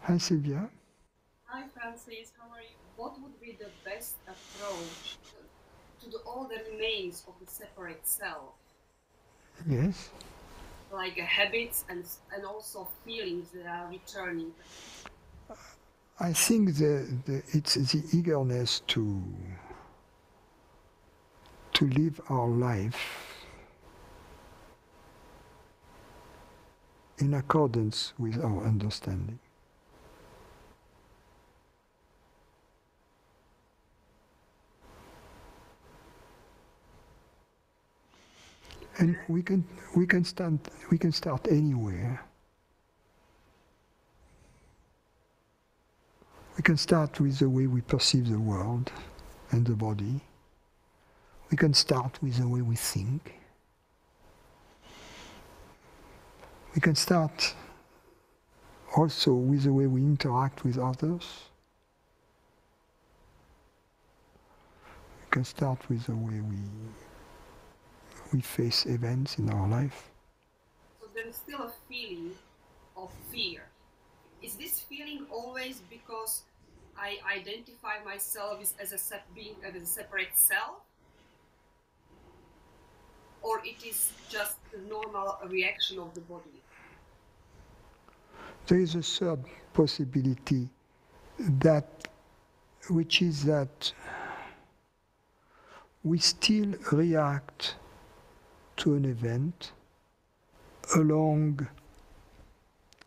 Hi, Sylvia. Hi, Francis. How are you? What would be the best approach to all the remains of the separate self, Yes. like habits and also feelings that are returning? I think it's the eagerness to live our life in accordance with our understanding. And we can start anywhere. We can start with the way we perceive the world and the body. We can start with the way we think. We can start also with the way we interact with others. We can start with the way we face events in our life. So there is still a feeling of fear. Is this feeling always because I identify myself as a separate self? Or it is just the normal reaction of the body? There is a third possibility, which is that we still react to an event along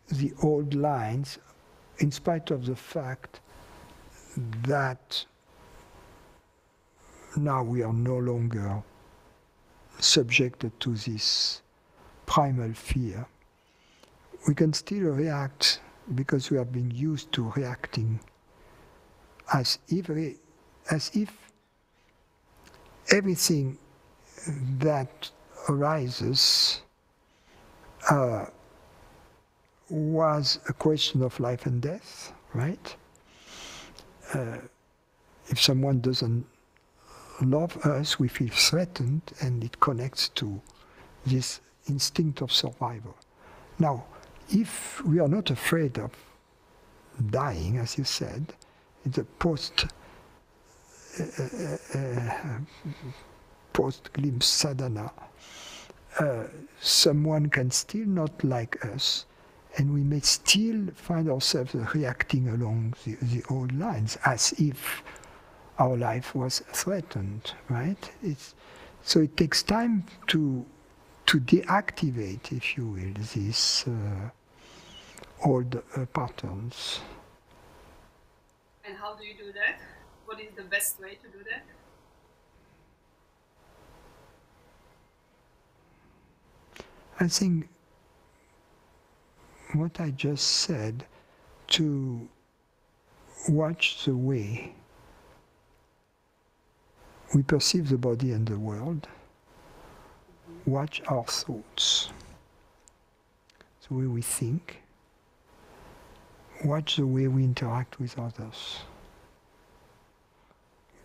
the old lines, in spite of the fact that now we are no longer subjected to this primal fear. We can still react because we have been used to reacting as if everything that arises was a question of life and death, right? If someone doesn't love us, we feel threatened, and it connects to this instinct of survival. Now, if we are not afraid of dying, as you said, it's a post-glimpse sadhana, someone can still not like us, and we may still find ourselves reacting along the old lines as if our life was threatened, right? So it takes time to deactivate, if you will, these old patterns. And how do you do that? What is the best way to do that? I think what I just said, to watch the way we perceive the body and the world, watch our thoughts, the way we think, watch the way we interact with others,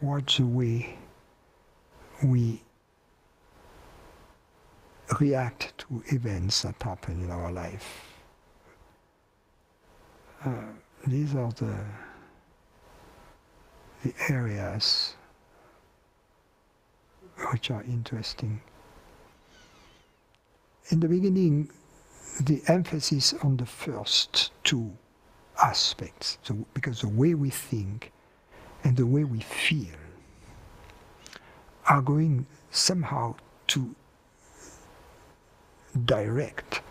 watch the way we react to events that happen in our life. These are the areas which are interesting. In the beginning, the emphasis on the first two aspects, because the way we think and the way we feel are going somehow to direct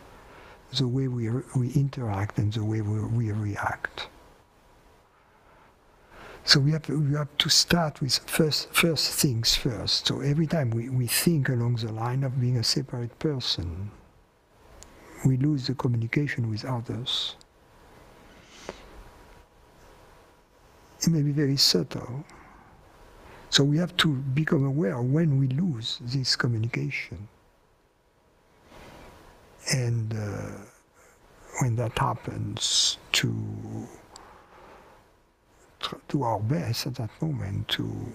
the way we interact and the way we react. So we have to start with first things first. So every time we think along the line of being a separate person, we lose the communication with others. It may be very subtle. So we have to become aware when we lose this communication. And when that happens, to do our best at that moment to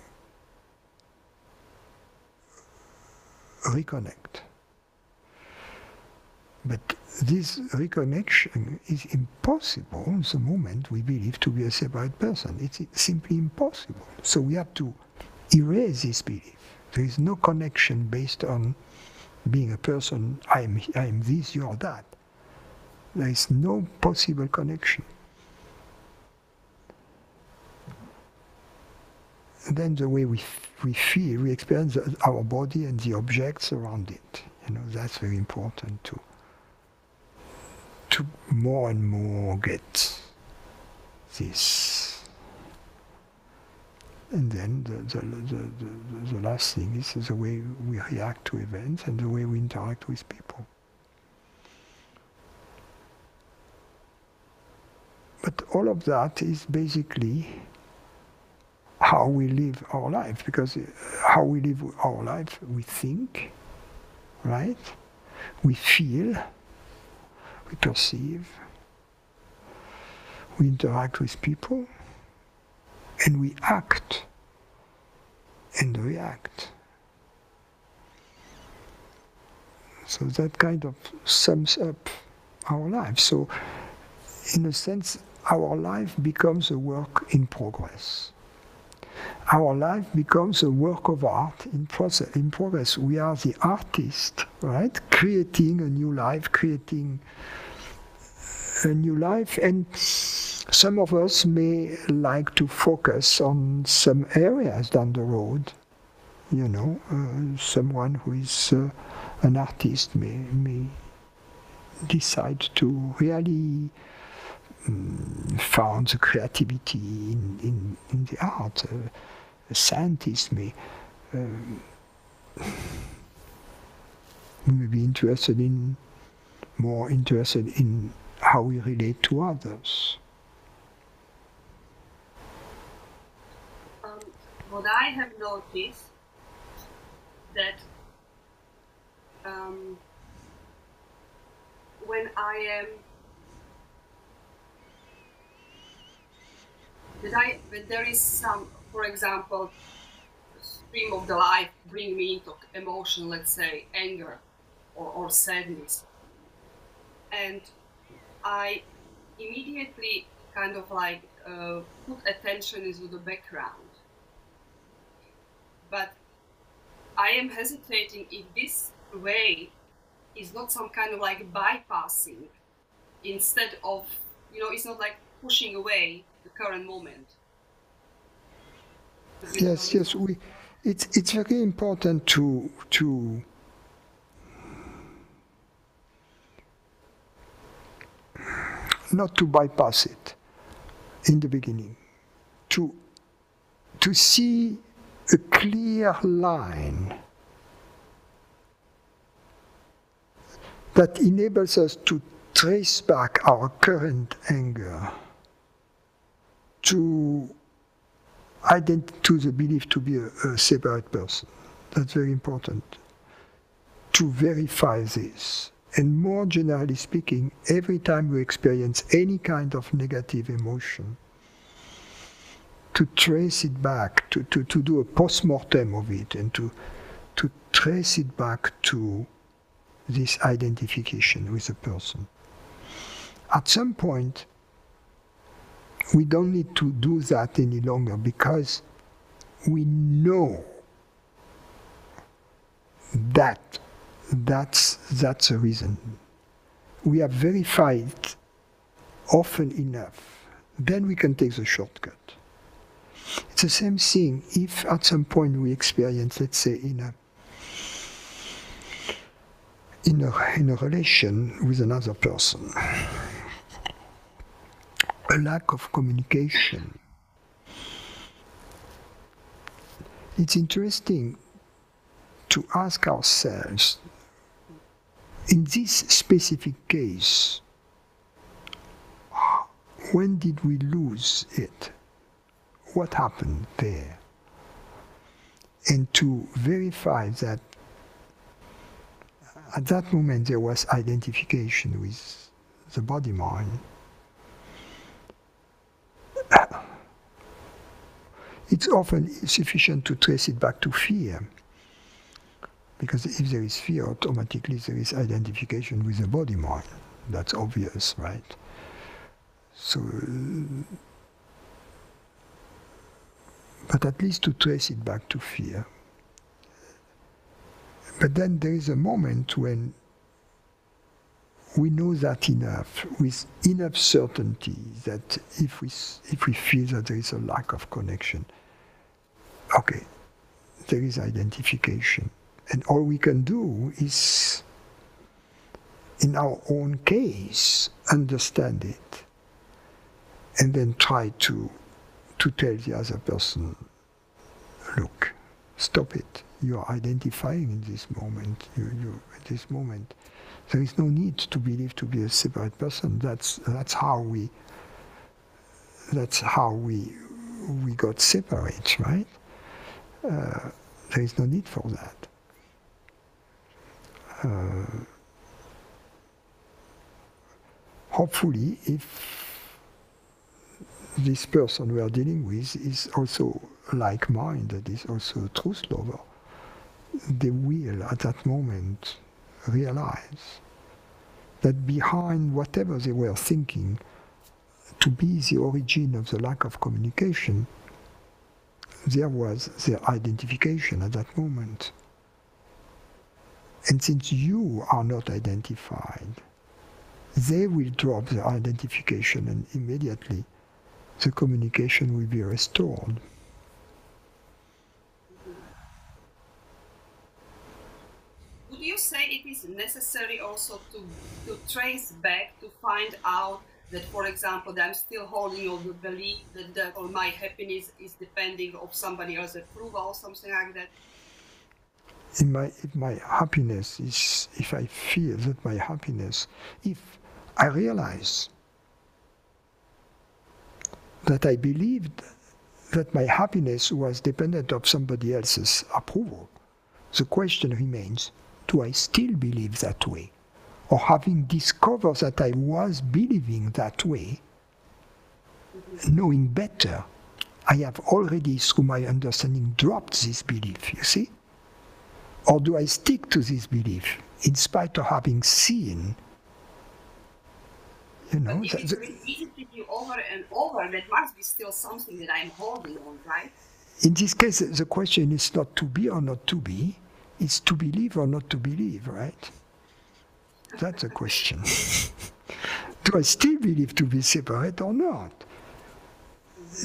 reconnect. But this reconnection is impossible the moment we believe to be a separate person. It's simply impossible. So we have to erase this belief. There is no connection based on being a person, I am this, you are that. There is no possible connection. And then the way we feel, we experience our body and the objects around it. That's very important to more and more get this. And then the last thing is the way we react to events and the way we interact with people. But all of that is basically how we live our life, because how we live our life, we think, right? We feel, we perceive, we interact with people, and we act and react. So that kind of sums up our life. So in a sense, our life becomes a work in progress. Our life becomes a work of art in progress. We are the artist, right? Creating a new life, and some of us may like to focus on some areas down the road. Someone who is an artist may decide to really found the creativity in the art. A scientist may be more interested in how we relate to others. What I have noticed that when there is some, for example, stream of the life bring me into emotion, let's say anger or sadness, and I immediately kind of like put attention into the background. But I am hesitating if this way is not some kind of like bypassing, instead of, it's not like pushing away the current moment. Yes. It's very important to not to bypass it in the beginning, to see a clear line that enables us to trace back our current anger to the belief to be a separate person. That's very important. To verify this. And more generally speaking, every time we experience any kind of negative emotion, to trace it back, to do a post-mortem of it, and to trace it back to this identification with a person. At some point, we don't need to do that any longer, because we know that that's the reason. We have verified often enough, then we can take the shortcut. It's the same thing if at some point we experience, let's say, in a relation with another person, a lack of communication. It's interesting to ask ourselves, in this specific case, when did we lose it? What happened there? And to verify that at that moment there was identification with the body-mind. It's often sufficient to trace it back to fear. Because if there is fear, automatically there is identification with the body mind. That's obvious, right? So, but at least to trace it back to fear. But then there is a moment when we know that enough, with enough certainty, that if we feel that there is a lack of connection, okay, there is identification. And all we can do is, in our own case, understand it, and then try to tell the other person, look, stop it. You are identifying in this moment. At this moment, there is no need to believe to be a separate person. That's how we got separate, right? There is no need for that. Hopefully, if this person we are dealing with is also like-minded, is also a truth lover, they will at that moment realize that behind whatever they were thinking to be the origin of the lack of communication, there was their identification at that moment. And since you are not identified, they will drop their identification, and immediately the communication will be restored. Would you say it is necessary also to trace back, to find out that, for example, that I'm still holding on the belief that or my happiness is depending on somebody else's approval or something like that? If my happiness is, if I feel that my happiness, if I realize that I believed that my happiness was dependent on somebody else's approval, the question remains, do I still believe that way? Or having discovered that I was believing that way, knowing better, I have already, through my understanding, dropped this belief, you see? Or do I stick to this belief in spite of having seen, you know? But if it's repeated you over and over, that must be still something that I'm holding on, right? In this case, the question is not to be or not to be, it's to believe or not to believe, right? That's the question. Do I still believe to be separate or not?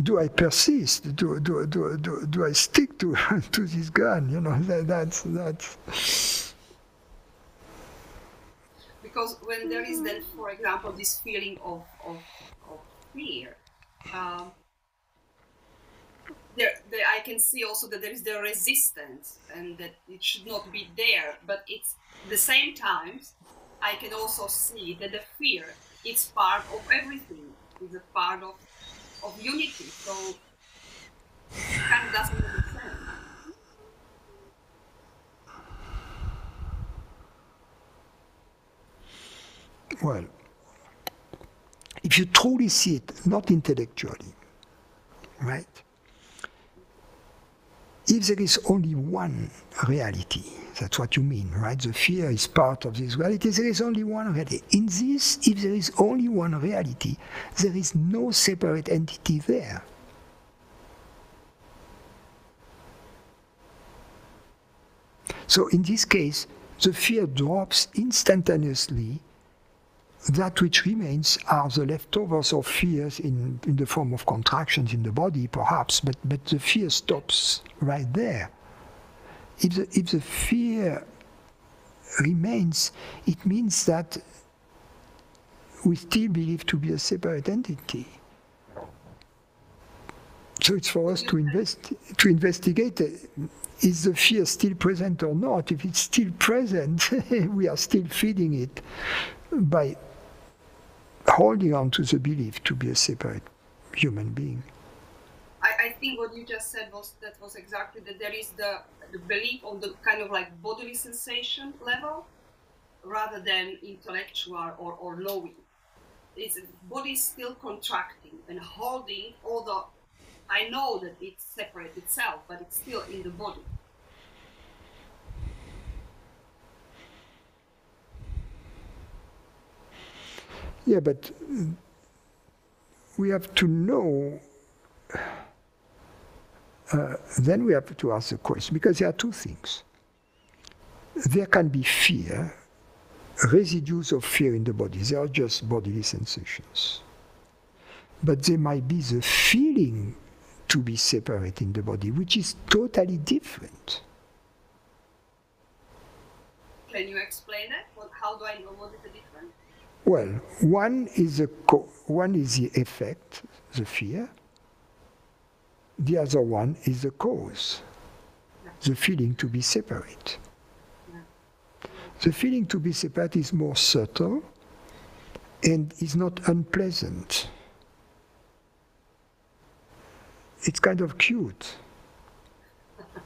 Do I persist? Do I stick to this gun? You know, that's. Because when there is then, for example, this feeling of fear, I can see also that there is the resistance and that it should not be there. But it's the same times I can also see that the fear is part of everything. It's a part of unity. So it kind of doesn't make sense. Well, if you truly see it, not intellectually, right? If there is only one reality, that's what you mean, right? The fear is part of this reality. There is only one reality. In this, if there is only one reality, there is no separate entity there. So in this case, the fear drops instantaneously. That which remains are the leftovers of fears in the form of contractions in the body, perhaps, but the fear stops right there. If the fear remains, it means that we still believe to be a separate entity. So it's for us to investigate, is the fear still present or not? If it's still present, we are still feeding it by holding on to the belief to be a separate human being. I think what you just said was exactly that there is the belief on the kind of like bodily sensation level rather than intellectual or knowing. It's body is still contracting and holding, although I know that it's separate itself, but it's still in the body. Yeah, but we have to know, then we have to ask the question, because there are two things. There can be fear, residues of fear in the body. They are just bodily sensations. But there might be the feeling to be separate in the body, which is totally different. Can you explain it? How do I know what is the difference? Well, one is the effect, the fear. The other one is the cause, the feeling to be separate. The feeling to be separate is more subtle and is not unpleasant. It's kind of cute.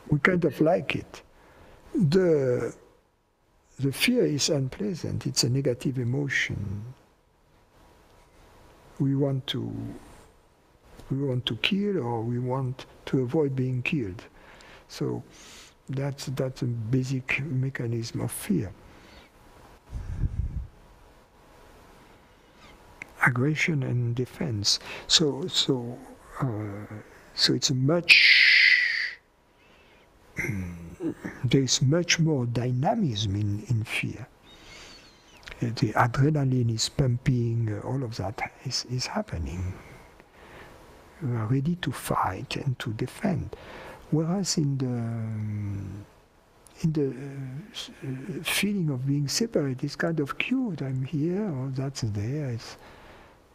We kind of like it. The fear is unpleasant. It's a negative emotion. We want to kill, or we want to avoid being killed. So that's a basic mechanism of fear. Aggression and defense. So it's there's much more dynamism in fear. The adrenaline is pumping, all of that is happening. We are ready to fight and to defend. Whereas in the feeling of being separate, it's kind of cute. I'm here, or that's there.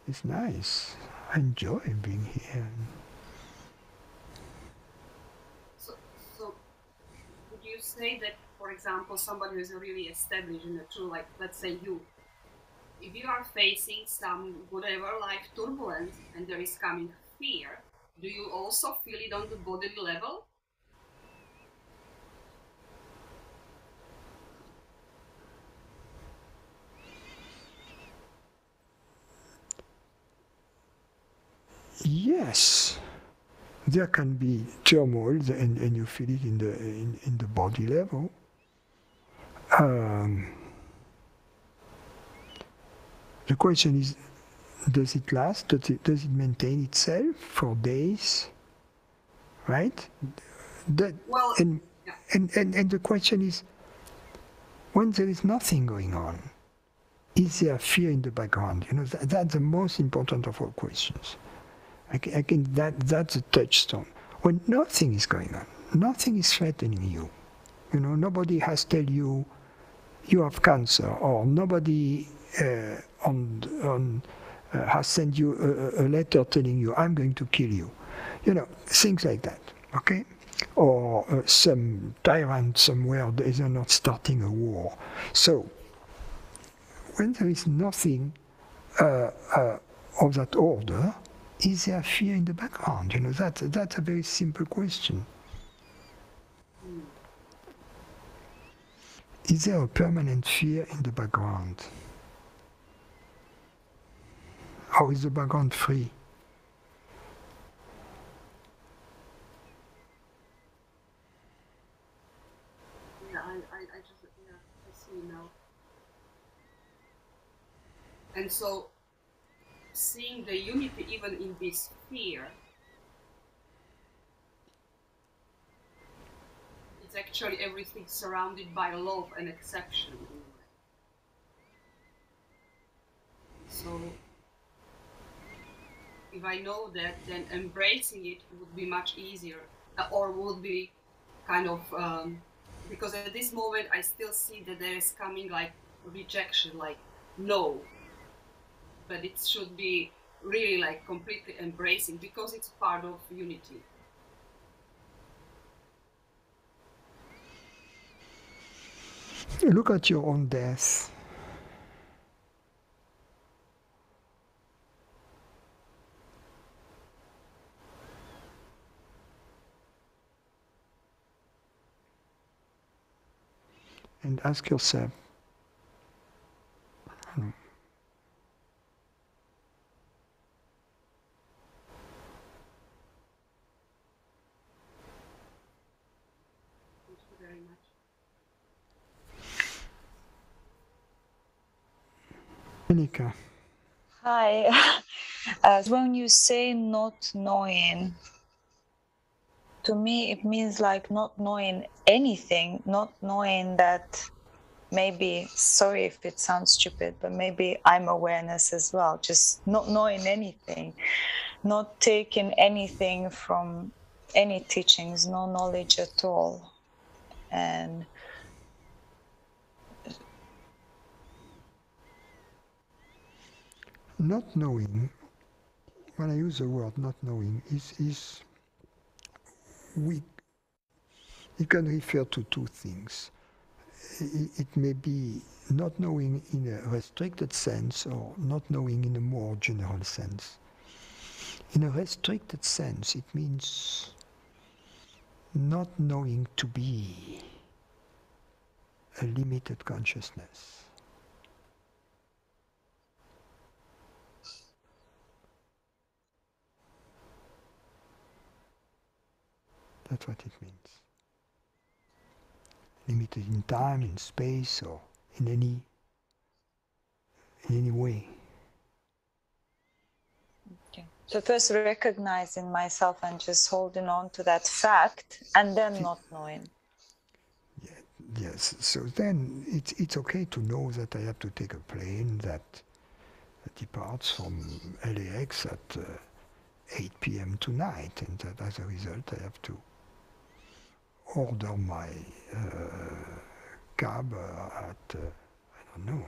It's nice. I enjoy being here. So would you say that, for example, somebody who is really established in a true, like, let's say you, if you are facing some whatever life turbulence and there is coming fear, do you also feel it on the bodily level? Yes, there can be turmoil, and you feel it in the body level. The question is, does it last? Does it maintain itself for days? Right? And the question is, when there is nothing going on, is there fear in the background? You know, that's the most important of all questions. I think that's a touchstone. When nothing is going on, nothing is threatening you. You know, nobody has told you you have cancer, or nobody has sent you a letter telling you I'm going to kill you. You know, things like that. Okay, or some tyrant somewhere is not starting a war. So when there is nothing of that order, is there fear in the background? You know, that's a very simple question. Is there a permanent fear in the background? Or is the background free? Yeah, I see now. And so, seeing the unity even in this fear, it's actually everything surrounded by love and acceptation. So, if I know that, then embracing it would be much easier, or would be kind of, because at this moment I still see that there is coming like rejection, like no. But it should be really like completely embracing, because it's part of unity. Look at your own death. And ask yourself, Thank you very much. Monica. Hi. When you say not knowing, to me it means like not knowing anything, not knowing that maybe, sorry if it sounds stupid, but maybe I'm awareness as well, just not knowing anything, not taking anything from any teachings, no knowledge at all. And not knowing, when I use the word not knowing, is weak. It can refer to two things. It may be not knowing in a restricted sense or not knowing in a more general sense. In a restricted sense, it means not knowing to be a limited consciousness. That's what it means. Limited in time, in space, or in any way. okay. So first recognizing myself and just holding on to that fact, and then not knowing. Yes, so then it's okay to know that I have to take a plane that departs from LAX at 8 p.m. tonight, and that as a result I have to order my cab at, I don't know,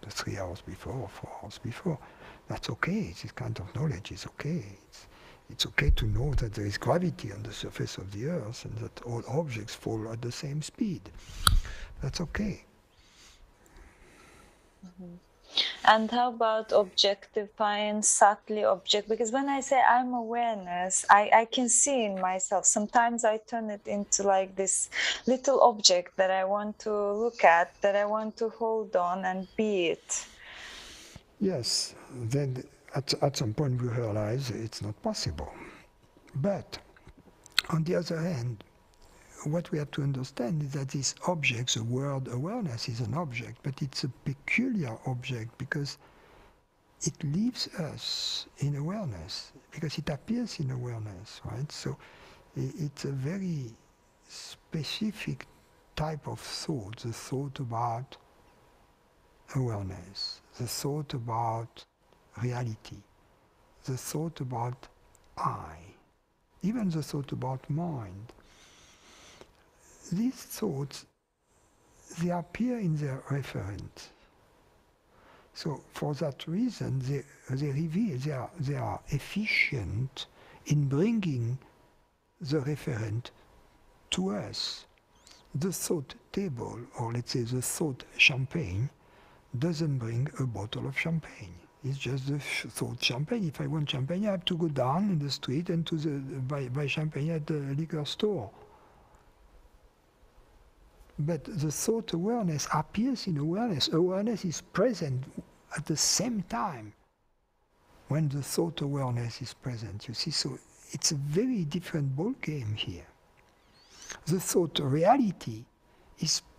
3 hours before, 4 hours before. That's okay, this kind of knowledge is okay. It's okay to know that there is gravity on the surface of the earth and that all objects fall at the same speed. That's okay. Mm-hmm. And how about objectifying, subtly object? Because when I say I'm awareness, I can see in myself. Sometimes I turn it into like this little object that I want to look at, that I want to hold on and be it. Yes, then at some point we realize it's not possible. But on the other hand, what we have to understand is that these objects, the word awareness is an object, but it's a peculiar object because it leaves us in awareness, because it appears in awareness, right? So it's a very specific type of thought, the thought about awareness, the thought about reality, the thought about I, even the thought about mind. These thoughts, they appear in their referent. So for that reason, they reveal, they are efficient in bringing the referent to us. The thought table, or let's say the thought champagne, doesn't bring a bottle of champagne. It's just the thought champagne. If I want champagne, I have to go down in the street and buy champagne at the liquor store. But the thought awareness appears in awareness. Awareness is present at the same time when the thought awareness is present. You see, so it's a very different ball game here. The thought reality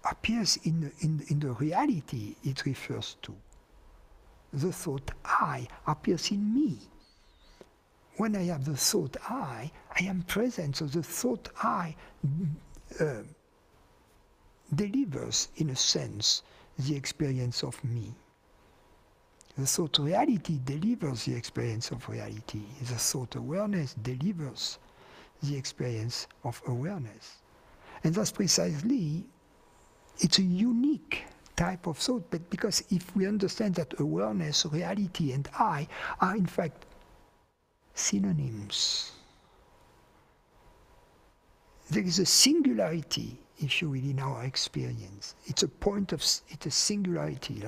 appears in the reality it refers to. The thought I appears in me. When I have the thought I am present, so the thought I delivers, in a sense, the experience of me. The thought reality delivers the experience of reality. The thought awareness delivers the experience of awareness. And that's precisely, it's a unique type of thought, but because if we understand that awareness, reality, and I are in fact synonyms, there is a singularity, if you will, in our experience. It's a point of, it's a singularity,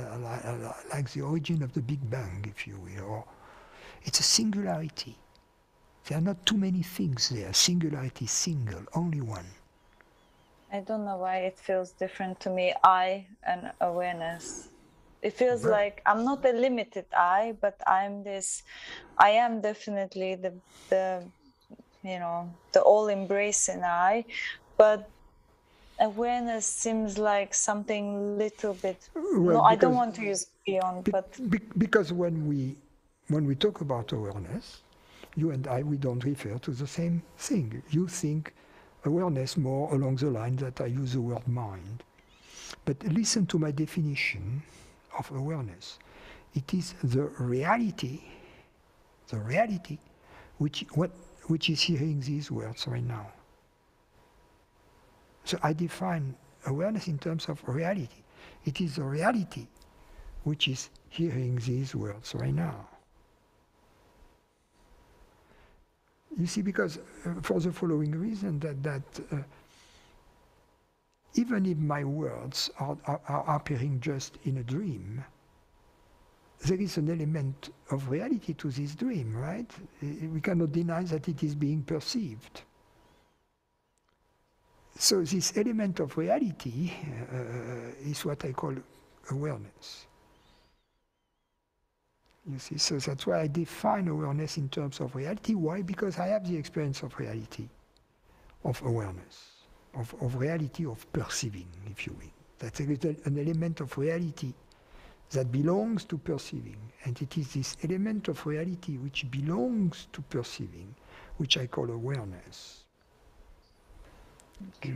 like the origin of the Big Bang, if you will, or it's a singularity. There are not too many things there. Singularity, single, only one. I don't know why it feels different to me, I and awareness. It feels like I'm not a limited I, but I am definitely the all-embracing I, but awareness seems like something little bit, I don't want to use beyond, but... Because when we when we talk about awareness, you and I, we don't refer to the same thing. You think awareness more along the line that I use the word mind. But listen to my definition of awareness. It is the reality which is hearing these words right now. So I define awareness in terms of reality. It is the reality which is hearing these words right now. You see, because for the following reason, that even if my words are appearing just in a dream, there is an element of reality to this dream, right? We cannot deny that it is being perceived. So this element of reality is what I call awareness. You see, so that's why I define awareness in terms of reality. Why? Because I have the experience of reality, of awareness, of reality, of perceiving, if you will. That's an element of reality that belongs to perceiving. And it is this element of reality which belongs to perceiving, which I call awareness. Okay.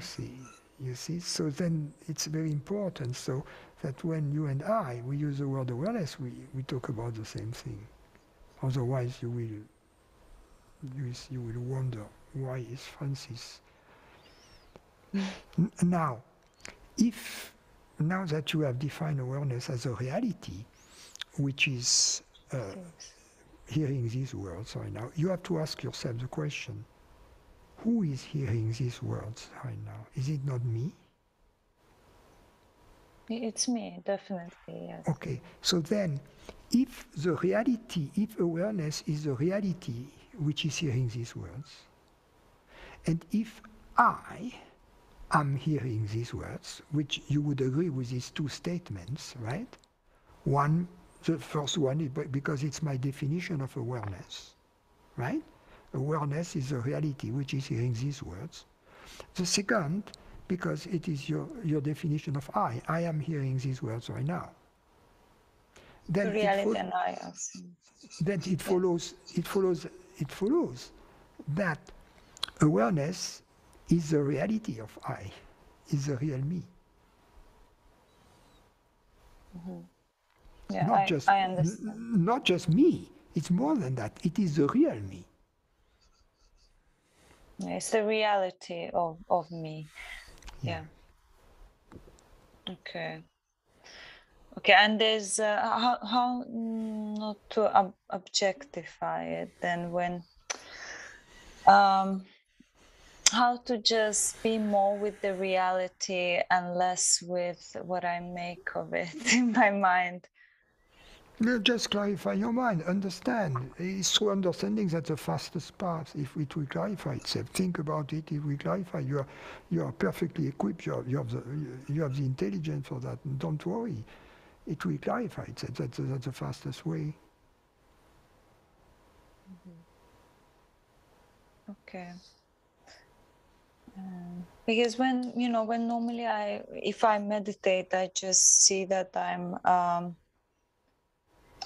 You see, so then it's very important so that when you and I, we use the word awareness, we talk about the same thing. Otherwise you will wonder, why is Francis? Now that you have defined awareness as a reality, which is hearing these words right now, you have to ask yourself the question, who is hearing these words right now? Is it not me? It's me, definitely, yes. Okay, so then, if awareness is the reality which is hearing these words, and if I am hearing these words, which you would agree with these two statements, right? One, the first one is because it's my definition of awareness, right? Awareness is the reality which is hearing these words. The second, because it is your definition of I am hearing these words right now. Then reality and I also. Then it follows that awareness is the reality of I, is the real me. Mm-hmm. Yeah, I understand. Not just me, it's more than that, it is the real me. It's the reality of me. Yeah. Okay, and there's how not to objectify it then, when how to just be more with the reality and less with what I make of it in my mind. Just clarify your mind, understand. It's through understanding that's the fastest path. If it will clarify itself, think about it. If we clarify, you are perfectly equipped. You have the intelligence for that. Don't worry, it will clarify itself. That's the fastest way. Mm-hmm. Okay. Because when normally if I meditate, I just see that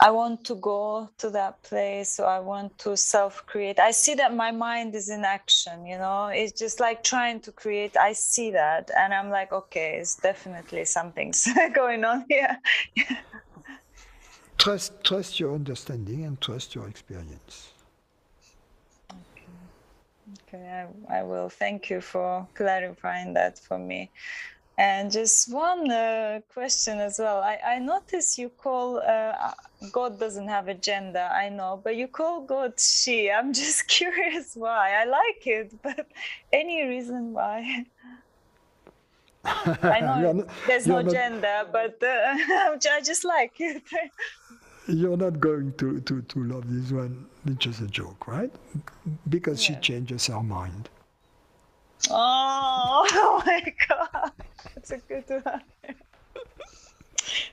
I want to go to that place, or I want to self-create. I see that my mind is in action, it's just like trying to create. I see that, and I'm like, okay, it's definitely something's going on here. Trust your understanding and trust your experience. Okay, I will. Thank you for clarifying that for me. And just one question as well. I notice you call God doesn't have a gender, I know, but you call God she. I'm just curious why. I like it, but any reason why? I know there's no gender, but I just like it. You're not going to love this one. It's just a joke, right? Because she changes her mind. Oh my God. That's a good one.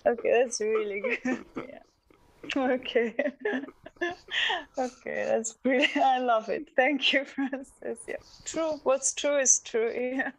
Okay, that's really good. Yeah. Okay. Okay, that's brilliant. I love it. Thank you, Francis. Yeah. True. What's true is true. Yeah.